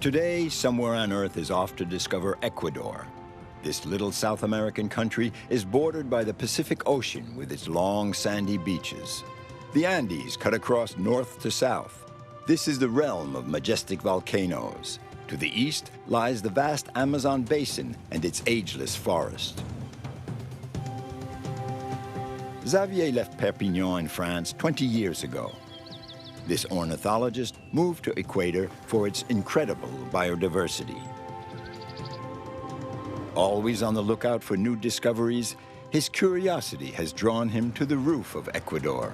Today, somewhere on Earth is off to discover Ecuador. This little South American country is bordered by the Pacific Ocean with its long, sandy beaches. The Andes cut across north to south. This is the realm of majestic volcanoes. To the east lies the vast Amazon basin and its ageless forest. Xavier left Perpignan in France 20 years ago. This ornithologist moved to Ecuador for its incredible biodiversity. Always on the lookout for new discoveries, his curiosity has drawn him to the roof of Ecuador.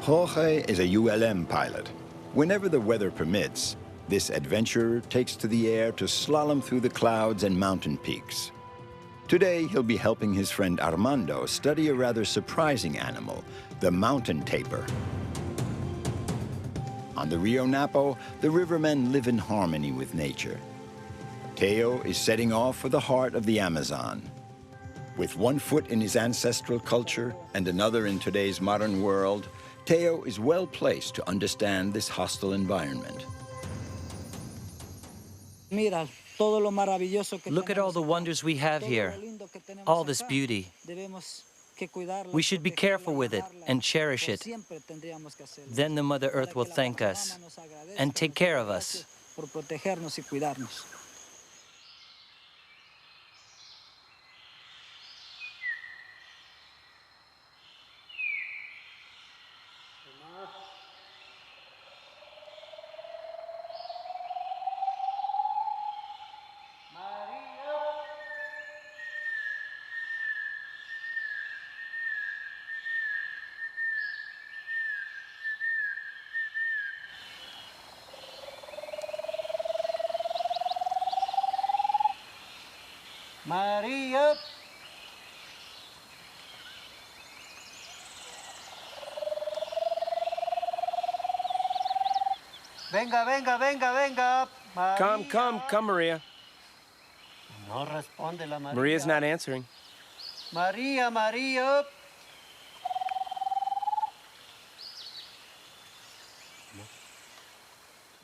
Jorge is a ULM pilot. Whenever the weather permits, this adventurer takes to the air to slalom through the clouds and mountain peaks. Today, he'll be helping his friend Armando study a rather surprising animal, the mountain tapir. On the Rio Napo, the rivermen live in harmony with nature. Teo is setting off for the heart of the Amazon. With one foot in his ancestral culture and another in today's modern world, Teo is well placed to understand this hostile environment. Look at all the wonders we have here, all this beauty. We should be careful with it and cherish it. Then the Mother Earth will thank us and take care of us. Maria. Venga, venga, venga, venga. Maria. Come, Maria. No responde la Maria. Maria's not answering. Maria, Maria.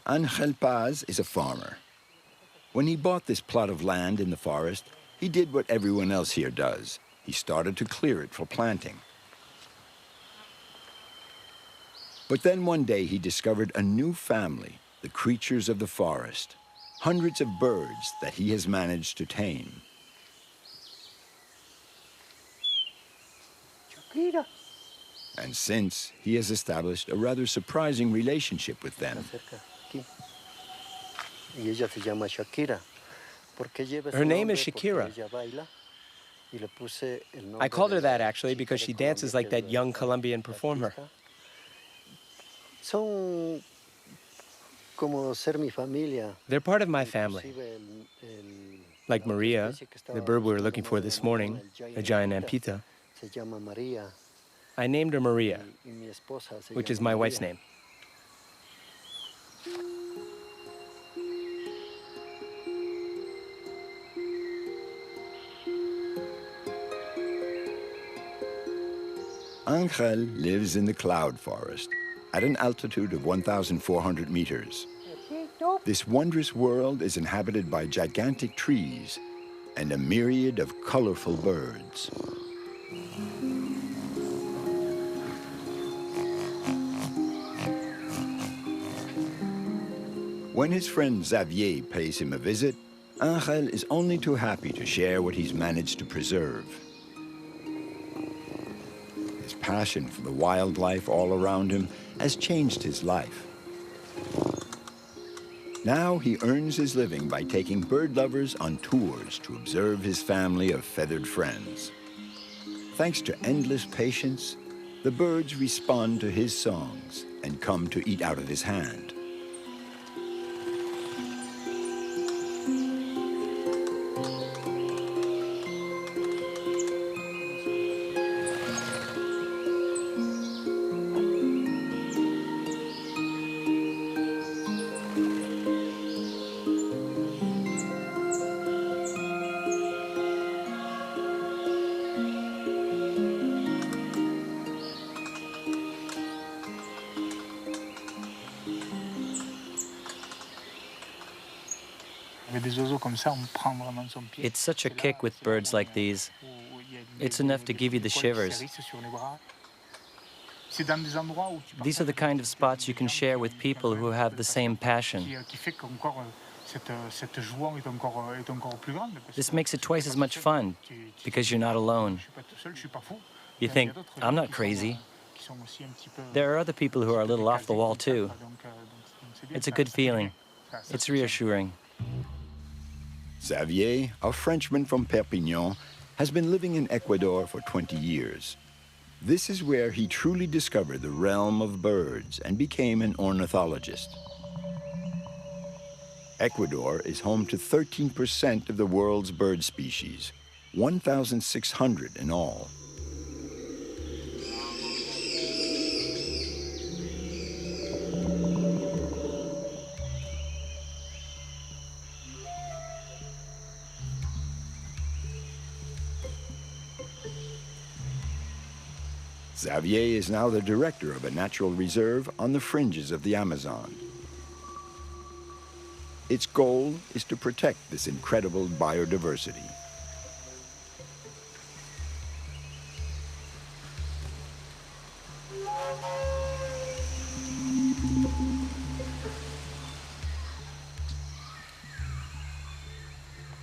Angel Paz is a farmer. When he bought this plot of land in the forest, he did what everyone else here does. He started to clear it for planting. But then one day he discovered a new family, the creatures of the forest, hundreds of birds that he has managed to tame. Shakira. And since, he has established a rather surprising relationship with them. Her name is Shakira. I called her that, actually, because she dances like that young Colombian performer. They're part of my family. Like Maria, the bird we were looking for this morning, a giant ampita. I named her Maria, which is my wife's name. Angel lives in the cloud forest at an altitude of 1,400 meters. This wondrous world is inhabited by gigantic trees and a myriad of colorful birds. When his friend Xavier pays him a visit, Angel is only too happy to share what he's managed to preserve. His passion for the wildlife all around him has changed his life. Now he earns his living by taking bird lovers on tours to observe his family of feathered friends. Thanks to endless patience, the birds respond to his songs and come to eat out of his hand. It's such a kick with birds like these. It's enough to give you the shivers. These are the kind of spots you can share with people who have the same passion. This makes it twice as much fun because you're not alone. You think, I'm not crazy. There are other people who are a little off the wall too. It's a good feeling. It's reassuring. Xavier, a Frenchman from Perpignan, has been living in Ecuador for 20 years. This is where he truly discovered the realm of birds and became an ornithologist. Ecuador is home to 13% of the world's bird species, 1,600 in all. Xavier is now the director of a natural reserve on the fringes of the Amazon. Its goal is to protect this incredible biodiversity.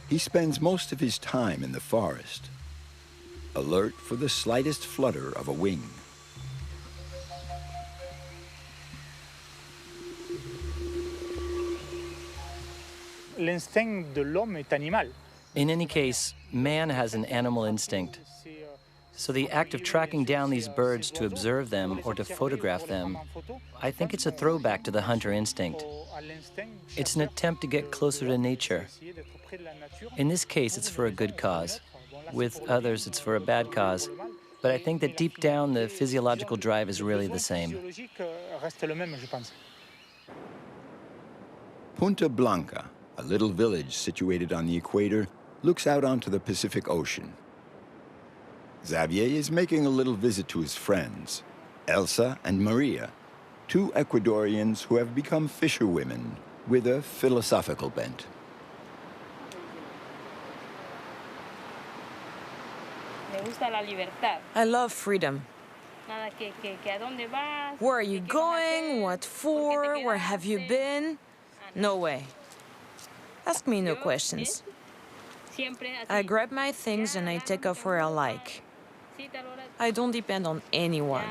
He spends most of his time in the forest, alert for the slightest flutter of a wing. In any case, man has an animal instinct. So the act of tracking down these birds to observe them or to photograph them, I think it's a throwback to the hunter instinct. It's an attempt to get closer to nature. In this case, it's for a good cause. With others, it's for a bad cause. But I think that deep down, the physiological drive is really the same. Punta Blanca, a little village situated on the equator, looks out onto the Pacific Ocean. Xavier is making a little visit to his friends, Elsa and Maria, two Ecuadorians who have become fisherwomen with a philosophical bent. I love freedom. Where are you going? What for? Where have you been? No way. Ask me no questions. I grab my things and I take off where I like. I don't depend on anyone.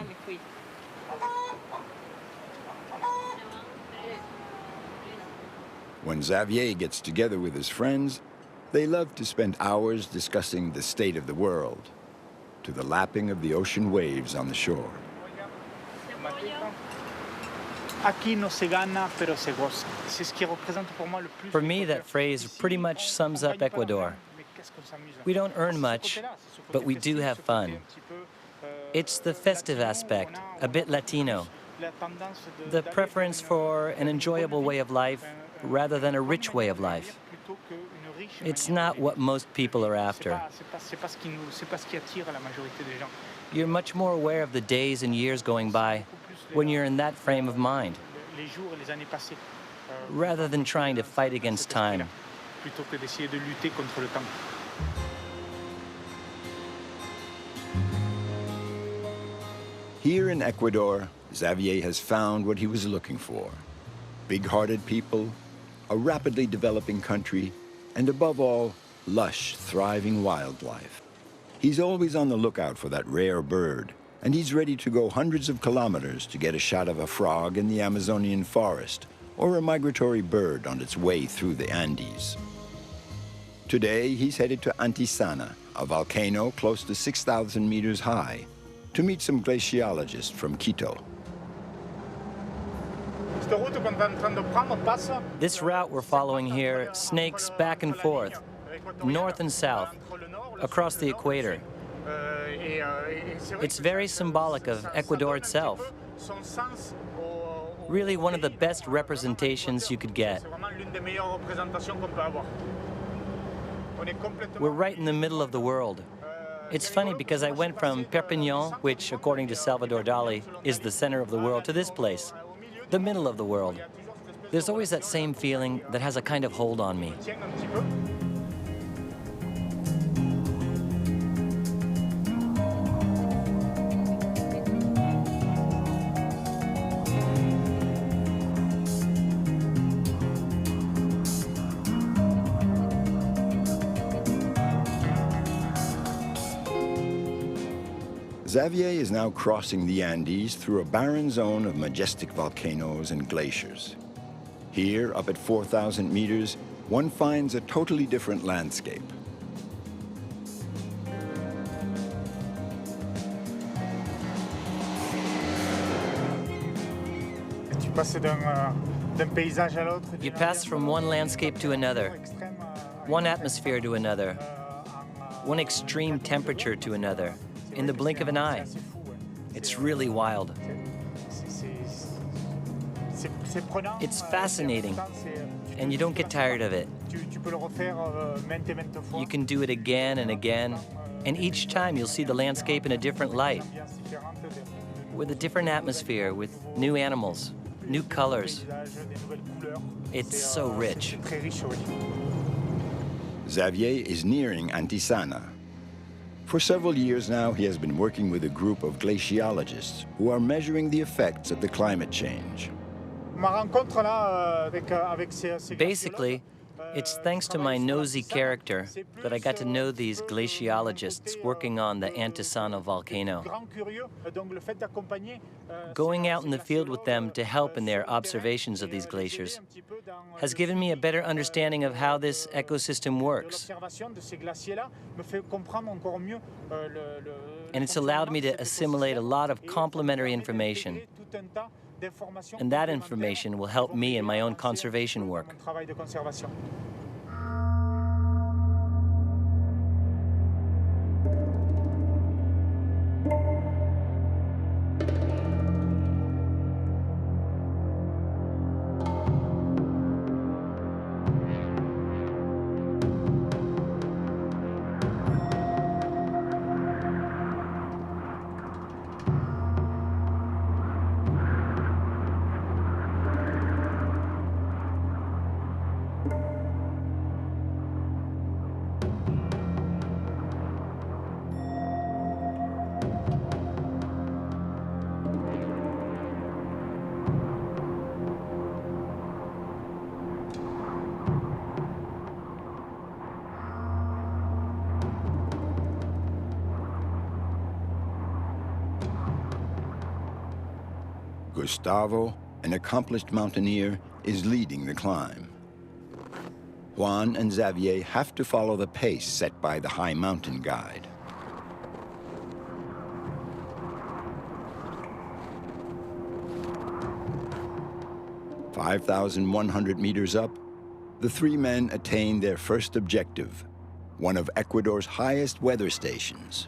When Xavier gets together with his friends, they love to spend hours discussing the state of the world, to the lapping of the ocean waves on the shore. For me, that phrase pretty much sums up Ecuador. We don't earn much, but we do have fun. It's the festive aspect, a bit Latino. The preference for an enjoyable way of life rather than a rich way of life. It's not what most people are after. You're much more aware of the days and years going by when you're in that frame of mind, rather than trying to fight against time. Here in Ecuador, Xavier has found what he was looking for. Big-hearted people, a rapidly developing country, and above all, lush, thriving wildlife. He's always on the lookout for that rare bird, and he's ready to go hundreds of kilometers to get a shot of a frog in the Amazonian forest or a migratory bird on its way through the Andes. Today, he's headed to Antisana, a volcano close to 6,000 meters high, to meet some glaciologists from Quito. This route we're following here snakes back and forth, north and south, across the equator. It's very symbolic of Ecuador itself. Really one of the best representations you could get. We're right in the middle of the world. It's funny because I went from Perpignan, which, according to Salvador Dali, is the center of the world, to this place, the middle of the world. There's always that same feeling that has a kind of hold on me. Xavier is now crossing the Andes through a barren zone of majestic volcanoes and glaciers. Here, up at 4,000 meters, one finds a totally different landscape. You pass from one landscape to another, one atmosphere to another, one extreme temperature to another, in the blink of an eye. It's really wild. It's fascinating, and you don't get tired of it. You can do it again and again, and each time you'll see the landscape in a different light, with a different atmosphere, with new animals, new colors. It's so rich. Xavier is nearing Antisana. For several years now, he has been working with a group of glaciologists who are measuring the effects of the climate change. Basically, it's thanks to my nosy character that I got to know these glaciologists working on the Antisana volcano. Going out in the field with them to help in their observations of these glaciers has given me a better understanding of how this ecosystem works. And it's allowed me to assimilate a lot of complementary information. And that information will help me in my own conservation work. Gustavo, an accomplished mountaineer, is leading the climb. Juan and Xavier have to follow the pace set by the high mountain guide. "5,100 meters up, the three men attain their first objective, one of Ecuador's highest weather stations.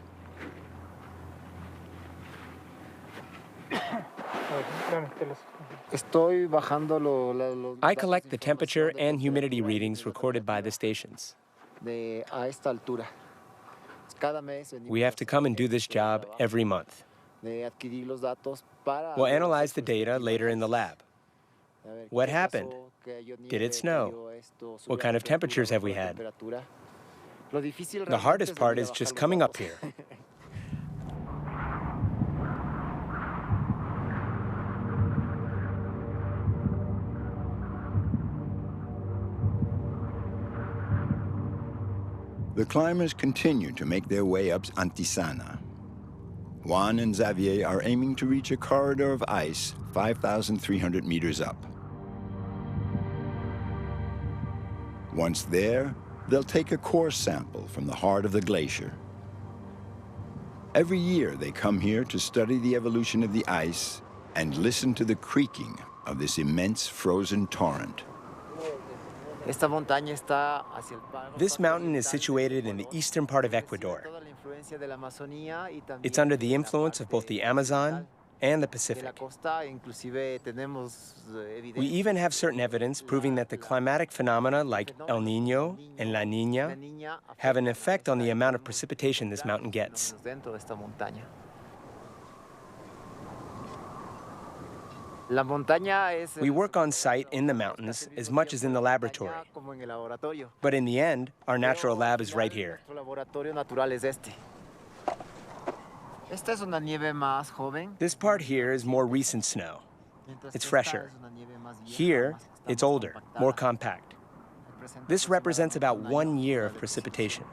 I collect the temperature and humidity readings recorded by the stations. We have to come and do this job every month. We'll analyze the data later in the lab. What happened? Did it snow? What kind of temperatures have we had? The hardest part is just coming up here. The climbers continue to make their way up Antisana. Juan and Xavier are aiming to reach a corridor of ice 5,300 meters up. Once there, they'll take a core sample from the heart of the glacier. Every year they come here to study the evolution of the ice and listen to the creaking of this immense frozen torrent. This mountain is situated in the eastern part of Ecuador. It's under the influence of both the Amazon and the Pacific. We even have certain evidence proving that the climatic phenomena like El Niño and La Niña have an effect on the amount of precipitation this mountain gets. We work on site in the mountains as much as in the laboratory. But in the end, our natural lab is right here. This part here is more recent snow. It's fresher. Here, it's older, more compact. This represents about 1 year of precipitation.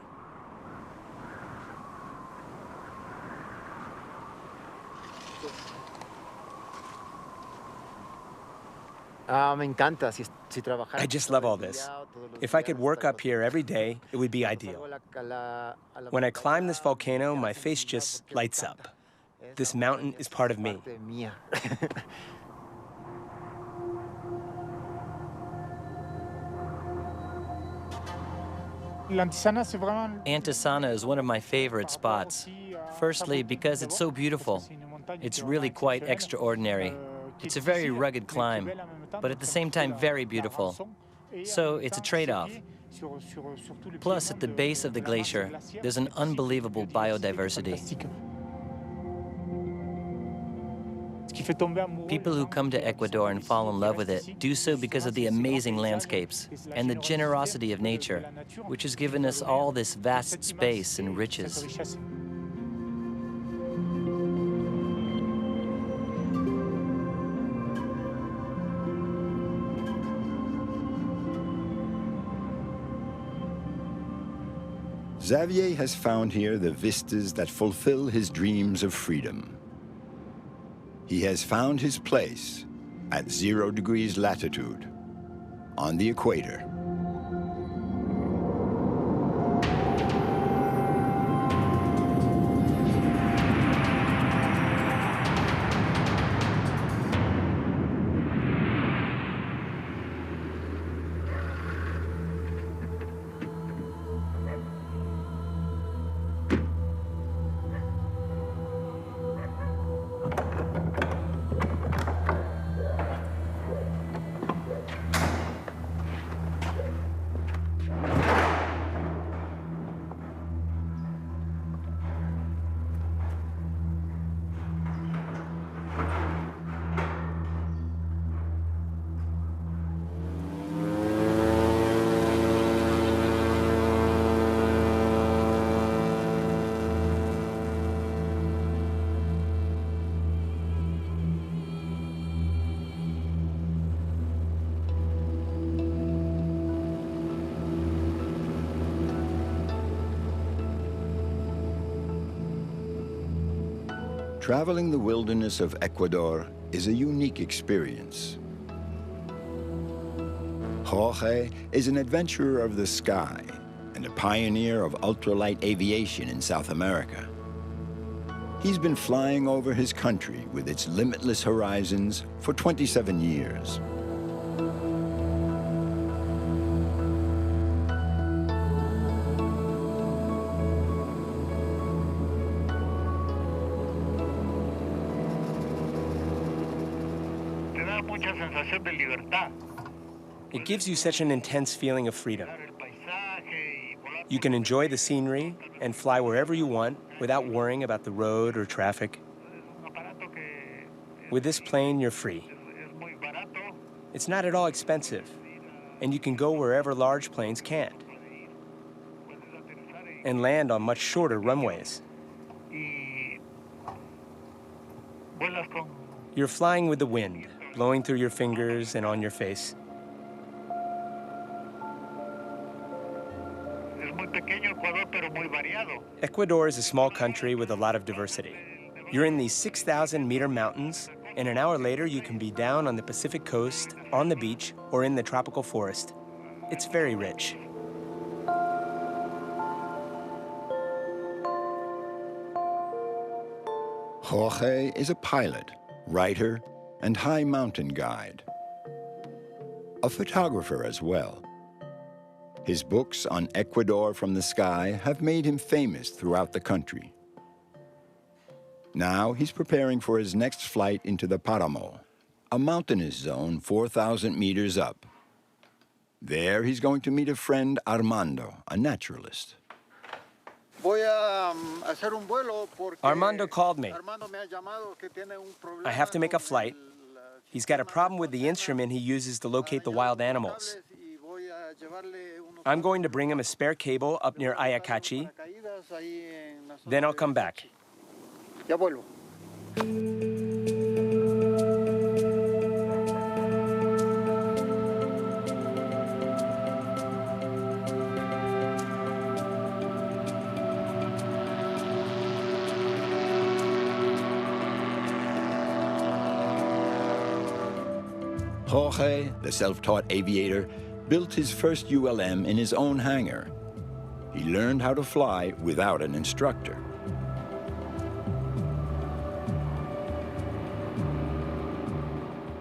I just love all this. If I could work up here every day, it would be ideal. When I climb this volcano, my face just lights up. This mountain is part of me. Antisana is one of my favorite spots. Firstly, because it's so beautiful. It's really quite extraordinary. It's a very rugged climb, but at the same time very beautiful. So it's a trade-off. Plus, at the base of the glacier, there's an unbelievable biodiversity. People who come to Ecuador and fall in love with it do so because of the amazing landscapes and the generosity of nature, which has given us all this vast space and riches. Xavier has found here the vistas that fulfill his dreams of freedom. He has found his place at 0 degrees latitude on the equator. Traveling the wilderness of Ecuador is a unique experience. Jorge is an adventurer of the sky and a pioneer of ultralight aviation in South America. He's been flying over his country with its limitless horizons for 27 years. It gives you such an intense feeling of freedom. You can enjoy the scenery and fly wherever you want without worrying about the road or traffic. With this plane, you're free. It's not at all expensive, and you can go wherever large planes can't, and land on much shorter runways. You're flying with the wind, blowing through your fingers and on your face. Ecuador is a small country with a lot of diversity. You're in these 6,000-meter mountains, and an hour later you can be down on the Pacific coast, on the beach, or in the tropical forest. It's very rich. Jorge is a pilot, writer, and high mountain guide. A photographer as well. His books on Ecuador from the sky have made him famous throughout the country. Now he's preparing for his next flight into the Paramo, a mountainous zone 4,000 meters up. There he's going to meet a friend, Armando, a naturalist. Armando called me. I have to make a flight. He's got a problem with the instrument he uses to locate the wild animals. I'm going to bring him a spare cable up near Ayacachi. Then I'll come back. Ya vuelvo. Jorge, the self-taught aviator, built his first ULM in his own hangar. He learned how to fly without an instructor.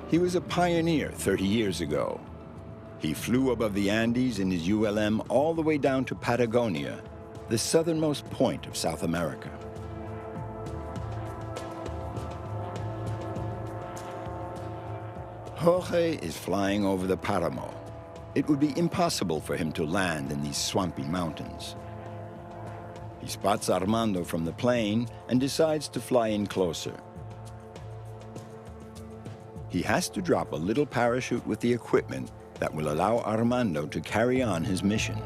He was a pioneer 30 years ago. He flew above the Andes in his ULM all the way down to Patagonia, the southernmost point of South America. Jorge is flying over the Paramo. It would be impossible for him to land in these swampy mountains. He spots Armando from the plane and decides to fly in closer. He has to drop a little parachute with the equipment that will allow Armando to carry on his mission.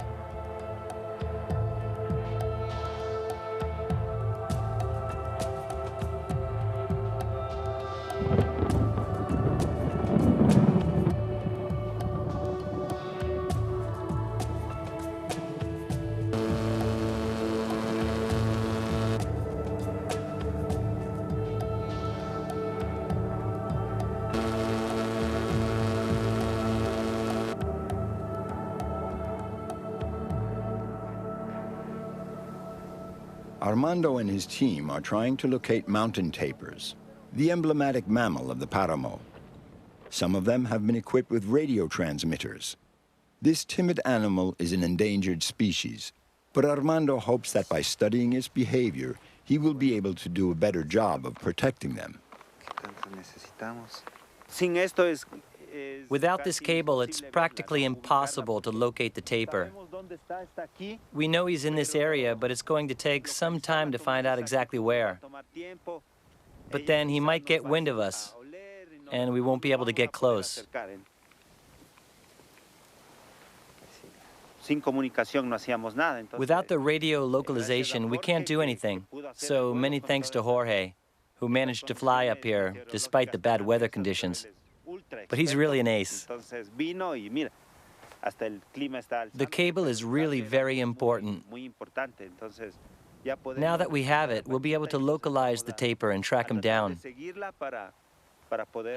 Armando and his team are trying to locate mountain tapirs, the emblematic mammal of the Paramo. Some of them have been equipped with radio transmitters. This timid animal is an endangered species, but Armando hopes that by studying its behavior, he will be able to do a better job of protecting them. Without this cable, it's practically impossible to locate the tapir. We know he's in this area, but it's going to take some time to find out exactly where. But then he might get wind of us, and we won't be able to get close. Without the radio localization, we can't do anything. So many thanks to Jorge, who managed to fly up here despite the bad weather conditions. But he's really an ace. The cable is really very important. Now that we have it, we'll be able to localize the tapir and track him down.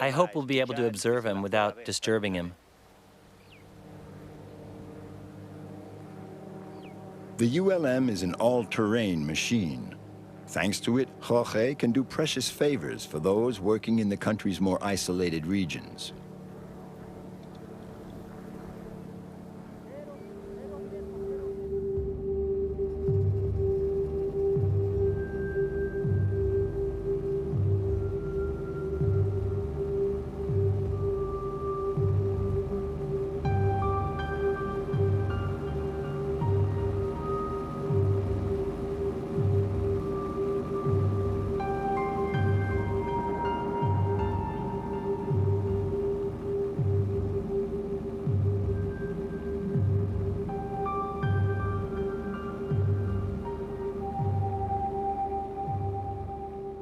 I hope we'll be able to observe him without disturbing him. The ULM is an all-terrain machine. Thanks to it, Jorge can do precious favors for those working in the country's more isolated regions.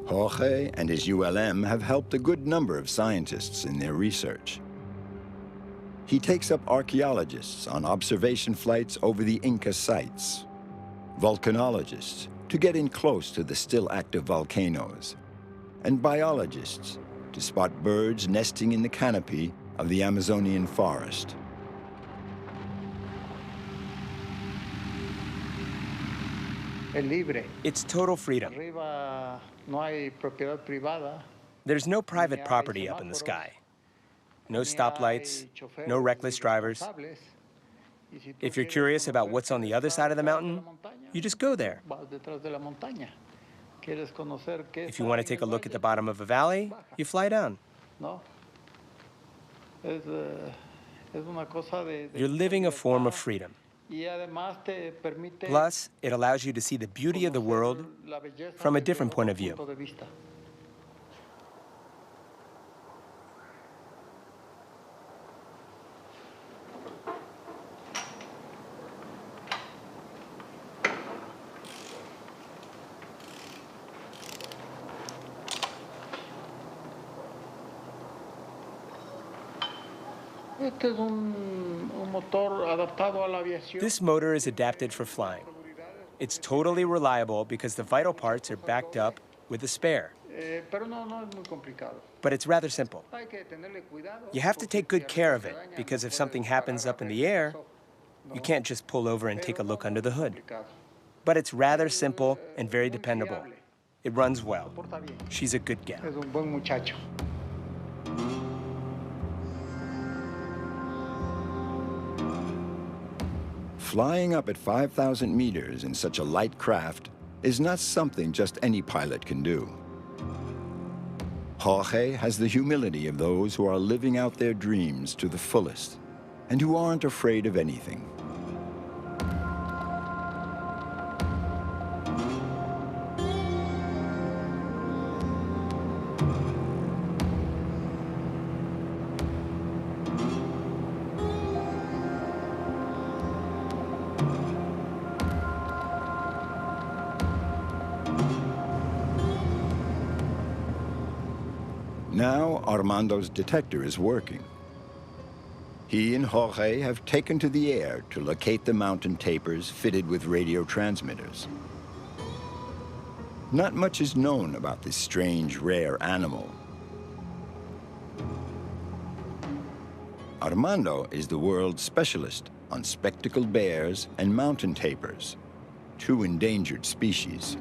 Jorge and his ULM have helped a good number of scientists in their research. He takes up archaeologists on observation flights over the Inca sites, volcanologists to get in close to the still active volcanoes, and biologists to spot birds nesting in the canopy of the Amazonian forest. It's total freedom. There's no private property up in the sky. No stoplights, no reckless drivers. If you're curious about what's on the other side of the mountain, you just go there. If you want to take a look at the bottom of a valley, you fly down. You're living a form of freedom. Plus, it allows you to see the beauty of the world from a different point of view. This motor is adapted for flying. It's totally reliable because the vital parts are backed up with a spare. But it's rather simple. You have to take good care of it because if something happens up in the air, you can't just pull over and take a look under the hood. But it's rather simple and very dependable. It runs well. She's a good gal. Flying up at 5,000 meters in such a light craft is not something just any pilot can do. Jorge has the humility of those who are living out their dreams to the fullest and who aren't afraid of anything. Now Armando's detector is working. He and Jorge have taken to the air to locate the mountain tapirs fitted with radio transmitters. Not much is known about this strange, rare animal. Armando is the world's specialist on spectacled bears and mountain tapirs, two endangered species.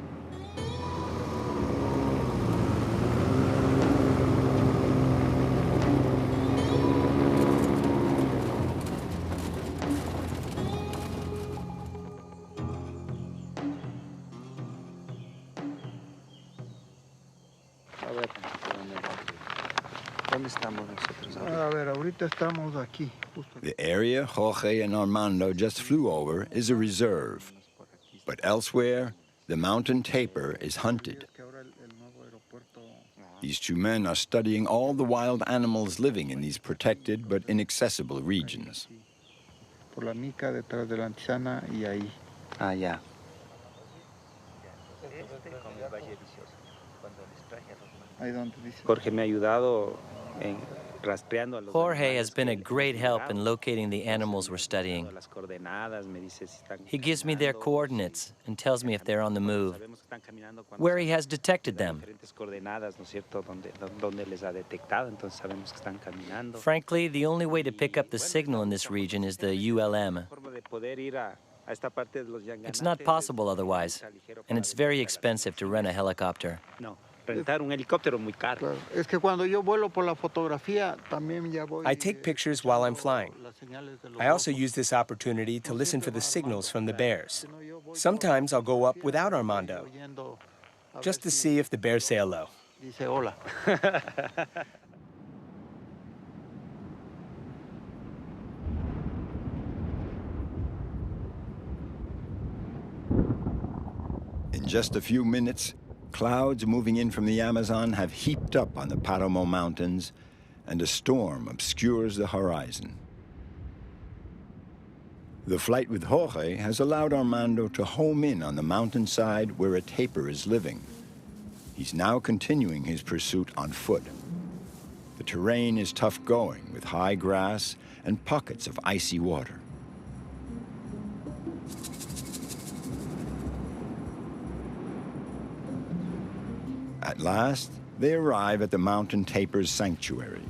The area Jorge and Armando just flew over is a reserve, but elsewhere, the mountain tapir is hunted. These two men are studying all the wild animals living in these protected but inaccessible regions. Jorge has been a great help in locating the animals we're studying. He gives me their coordinates and tells me if they're on the move, where he has detected them. Frankly, the only way to pick up the signal in this region is the ULM. It's not possible otherwise, and it's very expensive to rent a helicopter. I take pictures while I'm flying. I also use this opportunity to listen for the signals from the bears. Sometimes I'll go up without Armando, just to see if the bears say hello. In just a few minutes, clouds moving in from the Amazon have heaped up on the Paramo Mountains, and a storm obscures the horizon. The flight with Jorge has allowed Armando to home in on the mountainside where a tapir is living. He's now continuing his pursuit on foot. The terrain is tough going, with high grass and pockets of icy water. At last, they arrive at the mountain tapir's sanctuary.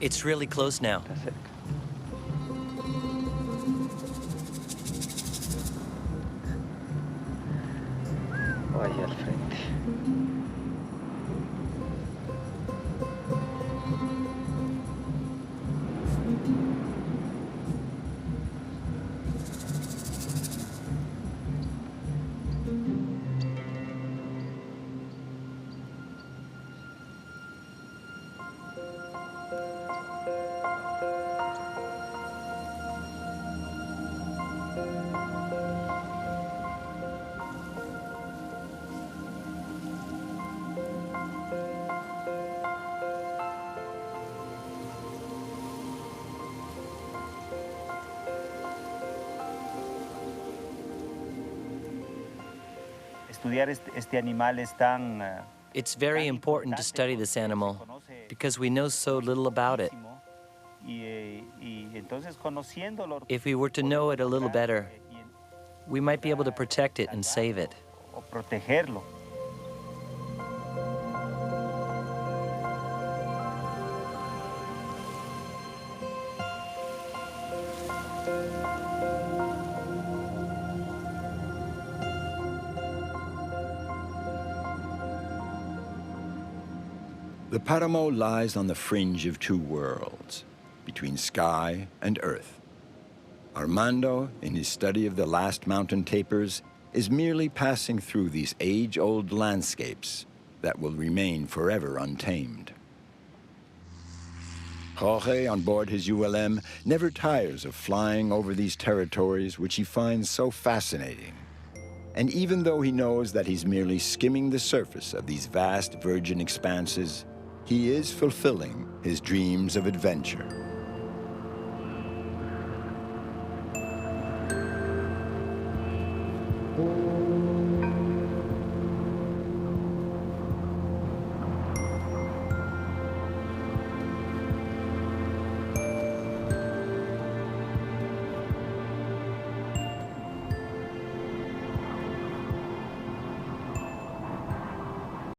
It's really close now. It's very important to study this animal because we know so little about it. If we were to know it a little better, we might be able to protect it and save it. The Paramo lies on the fringe of two worlds, between sky and earth. Armando, in his study of the last mountain tapers, is merely passing through these age-old landscapes that will remain forever untamed. Jorge, on board his ULM, never tires of flying over these territories which he finds so fascinating. And even though he knows that he's merely skimming the surface of these vast virgin expanses, he is fulfilling his dreams of adventure.